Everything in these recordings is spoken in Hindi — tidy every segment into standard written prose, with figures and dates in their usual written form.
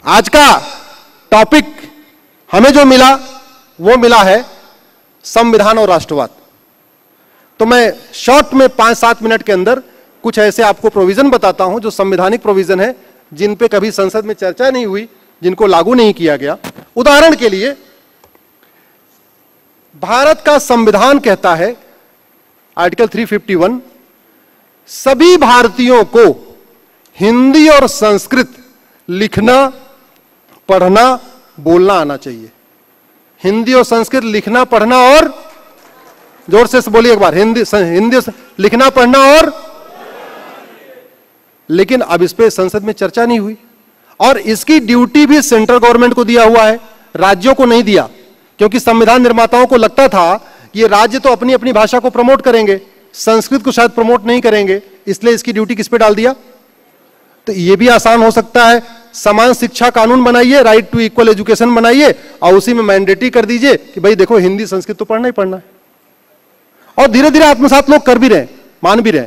आज का टॉपिक हमें जो मिला वो मिला है संविधान और राष्ट्रवाद। तो मैं शॉर्ट में 5-7 मिनट के अंदर कुछ ऐसे आपको प्रोविजन बताता हूं जो संवैधानिक प्रोविजन है, जिन पे कभी संसद में चर्चा नहीं हुई, जिनको लागू नहीं किया गया। उदाहरण के लिए भारत का संविधान कहता है, आर्टिकल 351, सभी भारतीयों को हिंदी और संस्कृत लिखना, पढ़ना, बोलना आना चाहिए। हिंदी और संस्कृत लिखना, पढ़ना और, जोर से बोलिए एक बार, हिंदी लिखना, पढ़ना और। लेकिन अब इस पे संसद में चर्चा नहीं हुई, और इसकी ड्यूटी भी सेंट्रल गवर्नमेंट को दिया हुआ है, राज्यों को नहीं दिया, क्योंकि संविधान निर्माताओं को लगता था ये राज्य तो अपनी अपनी भाषा को प्रमोट करेंगे, संस्कृत को शायद प्रमोट नहीं करेंगे, इसलिए इसकी ड्यूटी किस पे डाल दिया। तो ये भी आसान हो सकता है, समान शिक्षा कानून बनाइए, राइट टू इक्वल एजुकेशन बनाइए, और उसी में मैंडेटरी कर दीजिए कि भाई देखो हिंदी संस्कृत तो पढ़ना ही पढ़ना है। और धीरे धीरे आत्मसात लोग कर भी रहे, मान भी रहे,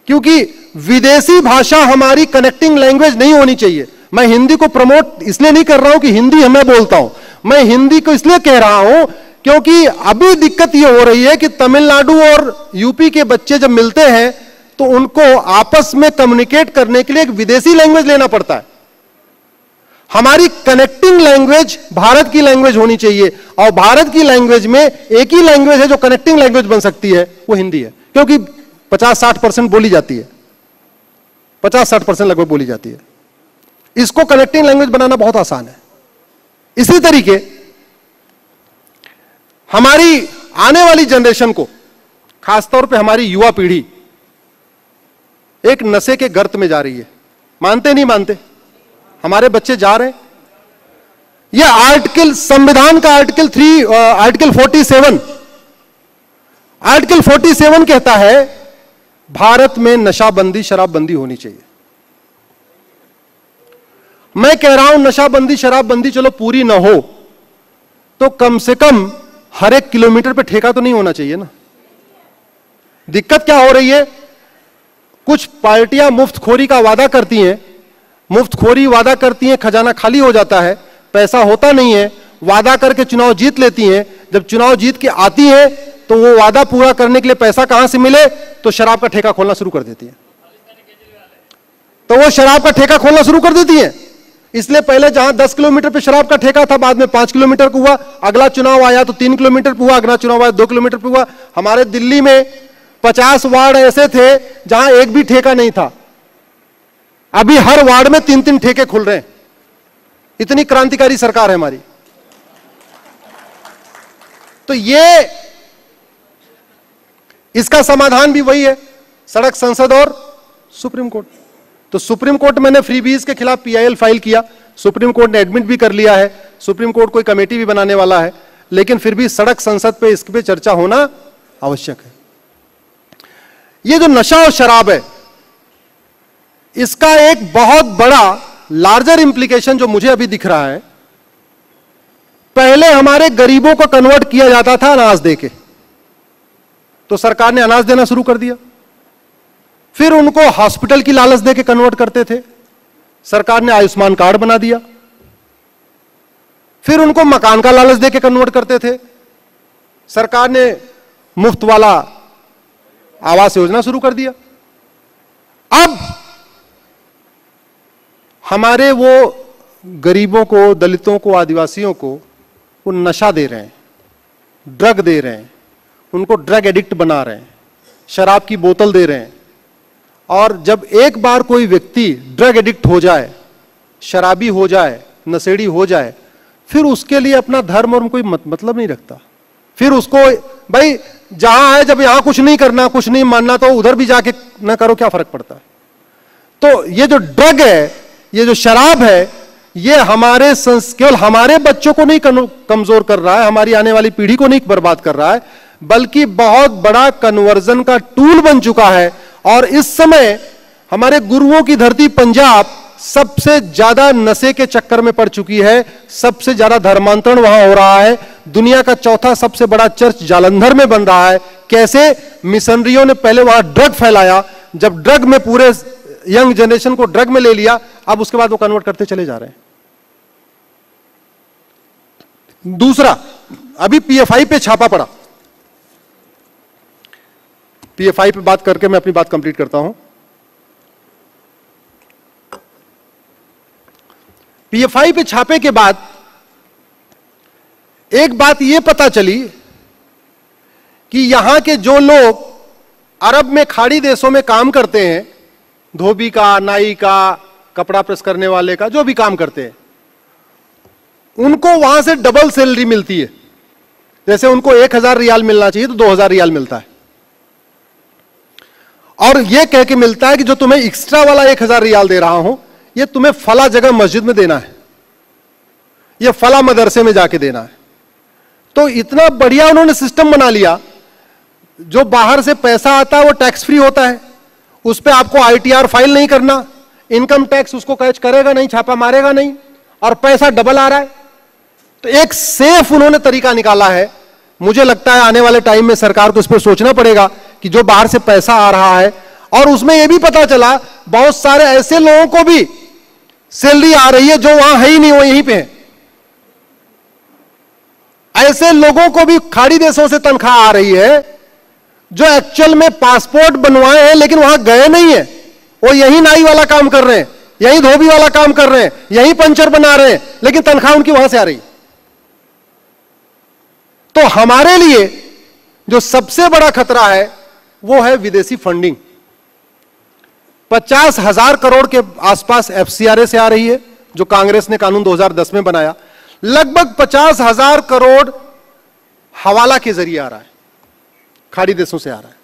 क्योंकि विदेशी भाषा हमारी कनेक्टिंग लैंग्वेज नहीं होनी चाहिए। मैं हिंदी को प्रमोट इसलिए नहीं कर रहा हूं कि हिंदी मैं बोलता हूं, मैं हिंदी को इसलिए कह रहा हूं क्योंकि अभी दिक्कत यह हो रही है कि तमिलनाडु और यूपी के बच्चे जब मिलते हैं तो उनको आपस में कम्युनिकेट करने के लिए एक विदेशी लैंग्वेज लेना पड़ता है। हमारी कनेक्टिंग लैंग्वेज भारत की लैंग्वेज होनी चाहिए, और भारत की लैंग्वेज में एक ही लैंग्वेज है जो कनेक्टिंग लैंग्वेज बन सकती है, वो हिंदी है, क्योंकि 50-60% बोली जाती है, 50-60% लगभग बोली जाती है। इसको कनेक्टिंग लैंग्वेज बनाना बहुत आसान है। इसी तरीके हमारी आने वाली जनरेशन को, खासतौर पे हमारी युवा पीढ़ी एक नशे के गर्त में जा रही है। मानते नहीं मानते, हमारे बच्चे जा रहे हैं। यह आर्टिकल, संविधान का आर्टिकल 47 कहता है भारत में नशाबंदी, शराबबंदी होनी चाहिए। मैं कह रहा हूं नशाबंदी, शराबबंदी चलो पूरी ना हो तो कम से कम हर 1 किलोमीटर पे ठेका तो नहीं होना चाहिए ना। दिक्कत क्या हो रही है, कुछ पार्टियां मुफ्तखोरी का वादा करती हैं, मुफ्तखोरी वादा करती हैं, खजाना खाली हो जाता है, पैसा होता नहीं है, वादा करके चुनाव जीत लेती हैं। जब चुनाव जीत के आती है तो वो वादा पूरा करने के लिए पैसा कहां से मिले, तो शराब का ठेका खोलना शुरू कर देती है। तो वो शराब का ठेका खोलना शुरू कर देती है। इसलिए पहले जहां 10 किलोमीटर पे शराब का ठेका था, बाद में 5 किलोमीटर पे हुआ, अगला चुनाव आया तो 3 किलोमीटर पे हुआ, अगला चुनाव आया 2 किलोमीटर पे हुआ। हमारे दिल्ली में 50 वार्ड ऐसे थे जहां एक भी ठेका नहीं था, अभी हर वार्ड में 3-3 ठेके खुल रहे हैं। इतनी क्रांतिकारी सरकार है हमारी। तो ये, इसका समाधान भी वही है, सड़क, संसद और सुप्रीम कोर्ट। तो सुप्रीम कोर्ट मैंने फ्रीबीज के खिलाफ PIL फाइल किया, सुप्रीम कोर्ट ने एडमिट भी कर लिया है, सुप्रीम कोर्ट कोई कमेटी भी बनाने वाला है, लेकिन फिर भी सड़क, संसद पे इस पे चर्चा होना आवश्यक है। ये जो नशा और शराब है, इसका एक बहुत बड़ा लार्जर इंप्लीकेशन जो मुझे अभी दिख रहा है, पहले हमारे गरीबों को कन्वर्ट किया जाता था अनाज देके, तो सरकार ने अनाज देना शुरू कर दिया। फिर उनको हॉस्पिटल की लालच देके कन्वर्ट करते थे, सरकार ने आयुष्मान कार्ड बना दिया। फिर उनको मकान का लालच देके कन्वर्ट करते थे, सरकार ने मुफ्त वाला आवास योजना शुरू कर दिया। अब हमारे वो गरीबों को, दलितों को, आदिवासियों को वो नशा दे रहे हैं, ड्रग दे रहे हैं, उनको ड्रग एडिक्ट बना रहे हैं, शराब की बोतल दे रहे हैं। और जब एक बार कोई व्यक्ति ड्रग एडिक्ट हो जाए, शराबी हो जाए, नशेड़ी हो जाए, फिर उसके लिए अपना धर्म और कोई मतलब नहीं रखता। फिर उसको भाई जहां है, जब यहां कुछ नहीं करना, कुछ नहीं मानना, तो उधर भी जाके ना करो, क्या फर्क पड़ता है। तो ये जो ड्रग है, ये जो शराब है, ये हमारे केवल हमारे बच्चों को नहीं कमजोर कर रहा है, हमारी आने वाली पीढ़ी को नहीं बर्बाद कर रहा है, बल्कि बहुत बड़ा कन्वर्जन का टूल बन चुका है। और इस समय हमारे गुरुओं की धरती पंजाब सबसे ज्यादा नशे के चक्कर में पड़ चुकी है, सबसे ज्यादा धर्मांतरण वहां हो रहा है। दुनिया का चौथा सबसे बड़ा चर्च जालंधर में बन रहा है। कैसे? मिशनरियों ने पहले वहां ड्रग फैलाया, जब ड्रग में पूरे यंग जनरेशन को ड्रग में ले लिया, अब उसके बाद वो कन्वर्ट करते चले जा रहे हैं। दूसरा, अभी पीएफआई पे छापा पड़ा। पीएफआई पे बात करके मैं अपनी बात कंप्लीट करता हूं। पीएफआई पे छापे के बाद एक बात यह पता चली कि यहां के जो लोग अरब में खाड़ी देशों में काम करते हैं, धोबी का, नाई का, कपड़ा प्रेस करने वाले का, जो भी काम करते हैं, उनको वहां से डबल सैलरी मिलती है। जैसे उनको 1000 रियाल मिलना चाहिए तो 2000 रियाल मिलता है, और यह कह के मिलता है कि जो तुम्हें एक्स्ट्रा वाला 1000 रियाल दे रहा हूं, यह तुम्हें फला जगह मस्जिद में देना है, यह फला मदरसे में जाके देना है। तो इतना बढ़िया उन्होंने सिस्टम बना लिया, जो बाहर से पैसा आता है वो टैक्स फ्री होता है, उस पर आपको आईटीआर फाइल नहीं करना, इनकम टैक्स उसको कैच करेगा नहीं, छापा मारेगा नहीं, और पैसा डबल आ रहा है। तो एक सेफ उन्होंने तरीका निकाला है। मुझे लगता है आने वाले टाइम में सरकार को इस पर सोचना पड़ेगा कि जो बाहर से पैसा आ रहा है, और उसमें यह भी पता चला बहुत सारे ऐसे लोगों को भी सैलरी आ रही है जो वहां है ही नहीं, वो यहीं पे है। ऐसे लोगों को भी खाड़ी देशों से तनख्वाह आ रही है जो एक्चुअल में पासपोर्ट बनवाए हैं लेकिन वहां गए नहीं है, वो यही नाई वाला काम कर रहे हैं, यही धोबी वाला काम कर रहे हैं, यही पंचर बना रहे हैं, लेकिन तनख्वाह उनकी वहां से आ रही है। तो हमारे लिए जो सबसे बड़ा खतरा है वो है विदेशी फंडिंग। 50,000 करोड़ के आसपास एफसीआरए से आ रही है, जो कांग्रेस ने कानून 2010 में बनाया। लगभग 50,000 करोड़ हवाला के जरिए आ रहा है, खाड़ी देशों से आ रहा है।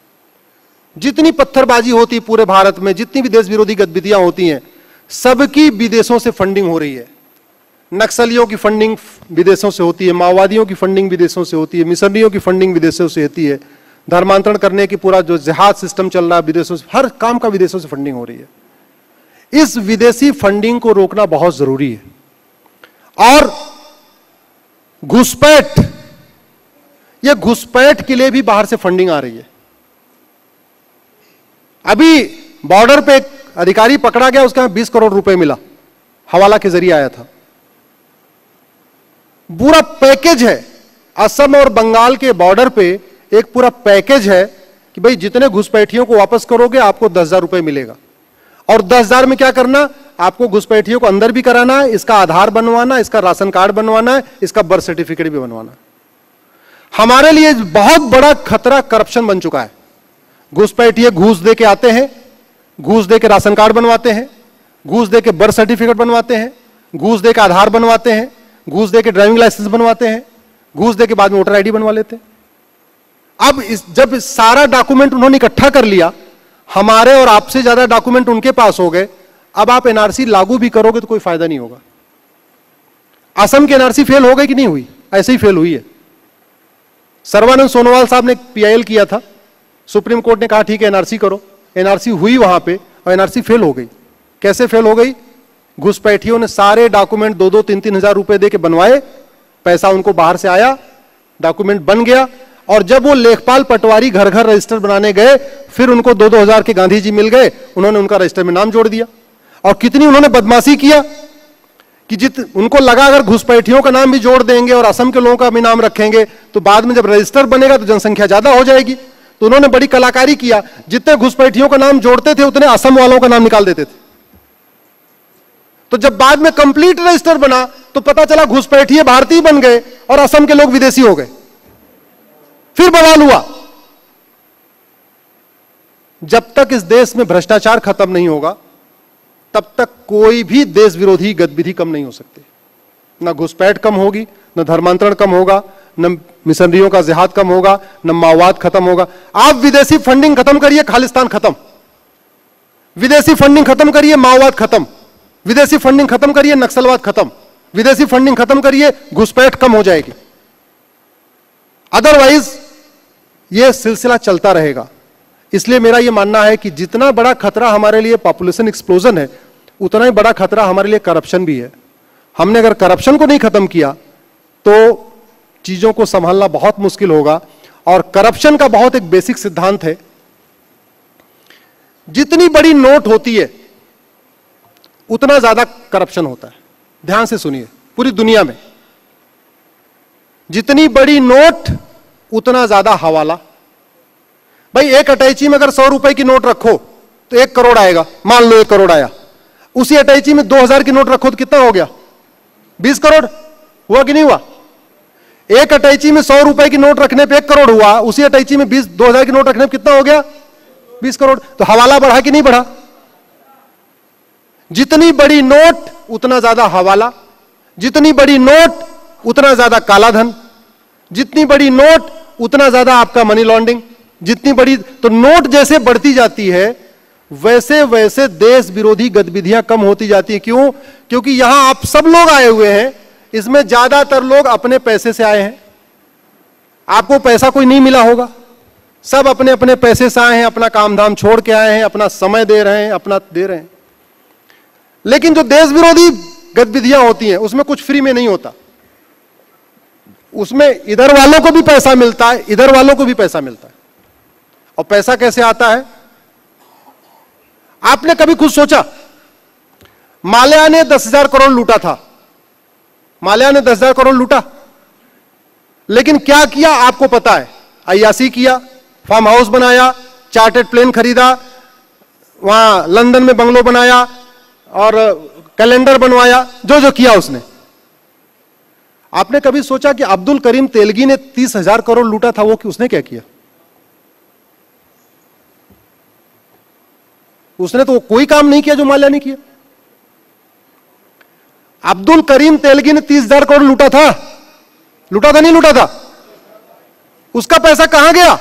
जितनी पत्थरबाजी होती पूरे भारत में, जितनी भी देश विरोधी गतिविधियां होती हैं, सबकी विदेशों से फंडिंग हो रही है। नक्सलियों की फंडिंग विदेशों से होती है, माओवादियों की फंडिंग विदेशों से होती है, मिशनरियों की फंडिंग विदेशों से होती है, धर्मांतरण करने की पूरा जो जिहाद सिस्टम चल रहा है विदेशों से, हर काम का विदेशों से फंडिंग हो रही है। इस विदेशी फंडिंग को रोकना बहुत जरूरी है। और घुसपैठ, यह घुसपैठ के लिए भी बाहर से फंडिंग आ रही है। अभी बॉर्डर पे एक अधिकारी पकड़ा गया, उसके यहां 20 करोड़ रुपए मिला, हवाला के जरिए आया था। पूरा पैकेज है, असम और बंगाल के बॉर्डर पे एक पूरा पैकेज है कि भाई जितने घुसपैठियों को वापस करोगे आपको 10,000 रुपए मिलेगा। और 10,000 में क्या करना, आपको घुसपैठियों को अंदर भी कराना है, इसका आधार बनवाना, इसका राशन कार्ड बनवाना है, इसका बर्थ सर्टिफिकेट भी बनवाना है। हमारे लिए बहुत बड़ा खतरा करप्शन बन चुका है। घुसपैठिए घूस दे के आते हैं, घूस दे के राशन कार्ड बनवाते हैं, घूस दे के बर्थ सर्टिफिकेट बनवाते हैं, घूस दे के आधार बनवाते हैं, घूस दे के ड्राइविंग लाइसेंस बनवाते हैं, घूस दे के बाद में वोटर आईडी बनवा लेते हैं। अब जब सारा डॉक्यूमेंट उन्होंने इकट्ठा कर लिया, हमारे और आपसे ज्यादा डॉक्यूमेंट उनके पास हो गए, अब आप एनआरसी लागू भी करोगे तो कोई फायदा नहीं होगा। असम की एनआरसी फेल हो गई कि नहीं हुई? ऐसे ही फेल हुई है। सर्बानंद सोनोवाल साहब ने पीआईएल किया था, सुप्रीम कोर्ट ने कहा ठीक है एनआरसी करो, एनआरसी हुई वहां पे और एनआरसी फेल हो गई। कैसे फेल हो गई? घुसपैठियों ने सारे डॉक्यूमेंट 2-3 हजार रुपए दे के बनवाए, पैसा उनको बाहर से आया, डॉक्यूमेंट बन गया, और जब वो लेखपाल पटवारी घर घर रजिस्टर बनाने गए, फिर उनको 2-2 हजार के गांधी जी मिल गए, उन्होंने उनका रजिस्टर में नाम जोड़ दिया। और कितनी उन्होंने बदमाशी किया कि उनको लगा अगर घुसपैठियों का नाम भी जोड़ देंगे और असम के लोगों का भी नाम रखेंगे तो बाद में जब रजिस्टर बनेगा तो जनसंख्या ज्यादा हो जाएगी। तो उन्होंने बड़ी कलाकारी किया, जितने घुसपैठियों का नाम जोड़ते थे उतने असम वालों का नाम निकाल देते थे। तो जब बाद में कंप्लीट रजिस्टर बना तो पता चला घुसपैठिए भारतीय बन गए और असम के लोग विदेशी हो गए। फिर बवाल हुआ। जब तक इस देश में भ्रष्टाचार खत्म नहीं होगा तब तक कोई भी देश विरोधी गतिविधि कम नहीं हो सकती। न घुसपैठ कम होगी, न धर्मांतरण कम होगा, न मिशनरियों का जिहाद कम होगा, न माओवाद खत्म होगा। आप विदेशी फंडिंग खत्म करिए, खालिस्तान खत्म। विदेशी फंडिंग खत्म करिए, माओवाद खत्म। विदेशी फंडिंग खत्म करिए, नक्सलवाद खत्म। विदेशी फंडिंग खत्म करिए, घुसपैठ कम हो जाएगी। अदरवाइज यह सिलसिला चलता रहेगा। इसलिए मेरा यह मानना है कि जितना बड़ा खतरा हमारे लिए पॉपुलेशन एक्सप्लोजन है, उतना ही बड़ा खतरा हमारे लिए करप्शन भी है। हमने अगर करप्शन को नहीं खत्म किया तो चीजों को संभालना बहुत मुश्किल होगा। और करप्शन का बहुत एक बेसिक सिद्धांत है, जितनी बड़ी नोट होती है उतना ज्यादा करप्शन होता है। ध्यान से सुनिए, पूरी दुनिया में जितनी बड़ी नोट उतना ज्यादा हवाला। भाई एक अटैची में अगर 100 रुपए की नोट रखो तो 1 करोड़ आएगा, मान लो 1 करोड़ आया। उसी अटैची में 2000 की नोट रखो तो कितना हो गया? 20 करोड़ हुआ कि नहीं हुआ? एक अटैची में 100 रुपए की नोट रखने पे 1 करोड़ हुआ, उसी अटैची में 2000 की नोट रखने पे कितना हो गया? 20 करोड़। तो हवाला बढ़ा कि नहीं बढ़ा? जितनी बड़ी नोट उतना ज्यादा हवाला, जितनी बड़ी नोट उतना ज्यादा काला धन, जितनी बड़ी नोट उतना ज्यादा आपका मनी लॉन्ड्रिंग, जितनी बड़ी, तो नोट जैसे बढ़ती जाती है वैसे वैसे देश विरोधी गतिविधियां कम होती जाती है। क्यों? क्योंकि यहां आप सब लोग आए हुए हैं, इसमें ज्यादातर लोग अपने पैसे से आए हैं। आपको पैसा कोई नहीं मिला होगा, सब अपने अपने पैसे से आए हैं, अपना काम धाम छोड़ के आए हैं, अपना समय दे रहे हैं, अपना दे रहे हैं। लेकिन जो देश विरोधी गतिविधियां होती हैं उसमें कुछ फ्री में नहीं होता, उसमें इधर वालों को भी पैसा मिलता है, इधर वालों को भी पैसा मिलता है। और पैसा कैसे आता है? आपने कभी खुद सोचा? माल्या ने 10,000 करोड़ लूटा था, माल्या ने 10,000 करोड़ लूटा, लेकिन क्या किया आपको पता है? अय्यासी किया, फार्म हाउस बनाया, चार्टर्ड प्लेन खरीदा, वहां लंदन में बंगलो बनाया और कैलेंडर बनवाया, जो जो किया उसने। आपने कभी सोचा कि अब्दुल करीम तेलगी ने 30,000 करोड़ लूटा था, वो उसने क्या किया? उसने तो कोई काम नहीं किया जो माल्या ने किया। अब्दुल करीम तेलगी ने 30,000 करोड़ लूटा था, लूटा था नहीं लूटा था? उसका पैसा कहां गया?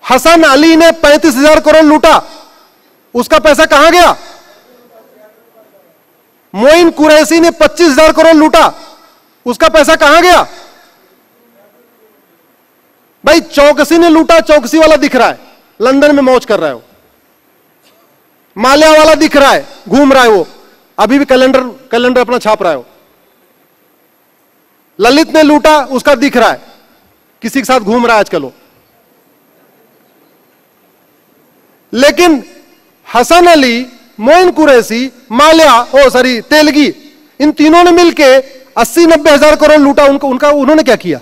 हसन अली ने 35,000 करोड़ लूटा, उसका पैसा कहां गया? मोइन कुरैशी ने 25,000 करोड़ लूटा, उसका पैसा कहां गया? भाई चौकसी ने लूटा, चौकसी वाला दिख रहा है, लंदन में मौज कर रहा है वो। माल्या वाला दिख रहा है, घूम रहा है वो, अभी भी कैलेंडर अपना छाप रहा है वो। ललित ने लूटा, उसका दिख रहा है, किसी के साथ घूम रहा है आजकल वो। लेकिन हसन अली, मोइन कुरैशी, माल्या, तेलगी, इन तीनों ने मिलके 80-90 हजार करोड़ लूटा। उन्होंने क्या किया?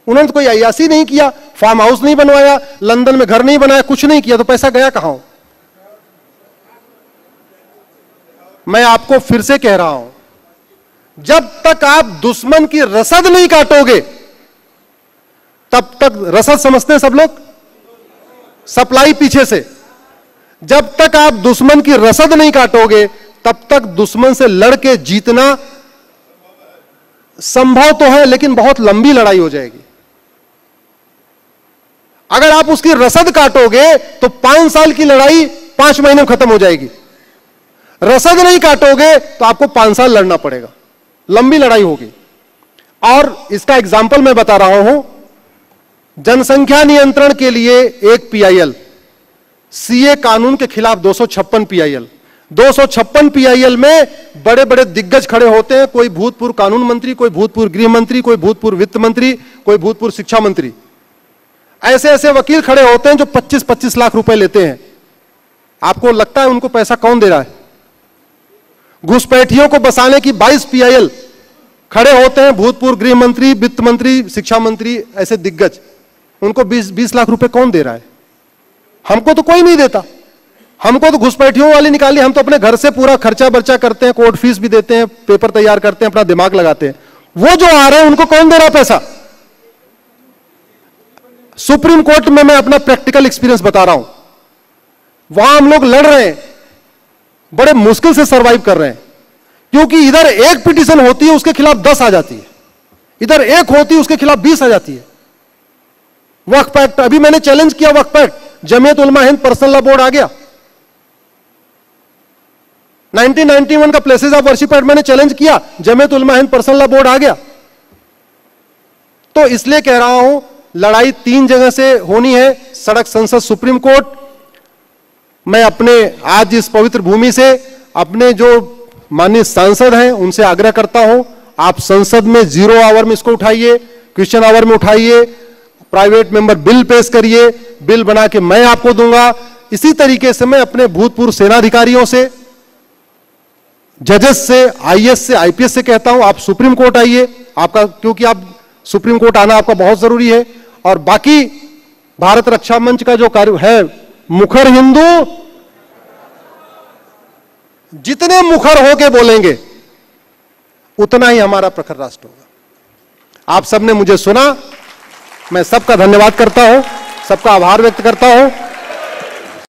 उन्होंने तो कोई अय्यासी नहीं किया, फार्म हाउस नहीं बनवाया, लंदन में घर नहीं बनाया, कुछ नहीं किया, तो पैसा गया कहां? मैं आपको फिर से कह रहा हूं, जब तक आप दुश्मन की रसद नहीं काटोगे तब तक, रसद समझते हैं सब लोग, सप्लाई पीछे से, जब तक आप दुश्मन की रसद नहीं काटोगे तब तक दुश्मन से लड़के जीतना संभव तो है, लेकिन बहुत लंबी लड़ाई हो जाएगी। अगर आप उसकी रसद काटोगे तो 5 साल की लड़ाई 5 महीने में खत्म हो जाएगी। रसद नहीं काटोगे तो आपको 5 साल लड़ना पड़ेगा, लंबी लड़ाई होगी। और इसका एग्जाम्पल मैं बता रहा हूं, जनसंख्या नियंत्रण के लिए एक पीआईएल, सीए कानून के खिलाफ 256 पीआईएल, 256 पीआईएल में बड़े बड़े दिग्गज खड़े होते हैं, कोई भूतपूर्व कानून मंत्री, कोई भूतपूर्व गृह मंत्री, कोई भूतपूर्व वित्त मंत्री, कोई भूतपूर्व शिक्षा मंत्री। ऐसे ऐसे वकील खड़े होते हैं जो 25-25 लाख रुपए लेते हैं। आपको लगता है उनको पैसा कौन दे रहा है? घुसपैठियों को बसाने की 22 पीआईएल खड़े होते हैं, भूतपूर्व गृह मंत्री, वित्त मंत्री, शिक्षा मंत्री, ऐसे दिग्गज। उनको 20 लाख रुपए कौन दे रहा है? हमको तो कोई नहीं देता। हमको तो घुसपैठियों वाली निकाली, हम तो अपने घर से पूरा खर्चा बर्चा करते हैं, कोर्ट फीस भी देते हैं, पेपर तैयार करते हैं, अपना दिमाग लगाते हैं। वो जो आ रहे हैं उनको कौन दे रहा है पैसा? सुप्रीम कोर्ट में मैं अपना प्रैक्टिकल एक्सपीरियंस बता रहा हूं, वहां हम लोग लड़ रहे हैं, बड़े मुश्किल से सरवाइव कर रहे हैं, क्योंकि इधर एक पिटीशन होती है उसके खिलाफ 10 आ जाती है, इधर एक होती है उसके खिलाफ 20 आ जाती है। वक्फ एक्ट, अभी मैंने चैलेंज किया वक्फ act, Jamiat Ulama Hind personal law board आ गया। 1991 का प्लेसेस ऑफ वर्शिप एक्ट मैंने चैलेंज किया, Jamiat Ulama Hind personal law board आ गया। तो इसलिए कह रहा हूं, लड़ाई 3 जगह से होनी है, सड़क, संसद, सुप्रीम कोर्ट। मैं अपने आज इस पवित्र भूमि से अपने जो माननीय सांसद हैं उनसे आग्रह करता हूं, आप संसद में 0 आवर में इसको उठाइए, क्वेश्चन आवर में उठाइए, प्राइवेट मेंबर बिल पेश करिए, बिल बना के मैं आपको दूंगा। इसी तरीके से मैं अपने भूतपूर्व सेनाधिकारियों से, जजेस से, आईएएस से, आईपीएस से कहता हूं, आप सुप्रीम कोर्ट आइए, आपका, क्योंकि आप सुप्रीम कोर्ट आना आपका बहुत जरूरी है। और बाकी भारत रक्षा मंच का जो कार्य है, मुखर हिंदू, जितने मुखर होके बोलेंगे उतना ही हमारा प्रखर राष्ट्र होगा। आप सबने मुझे सुना, मैं सबका धन्यवाद करता हूं, सबका आभार व्यक्त करता हूं।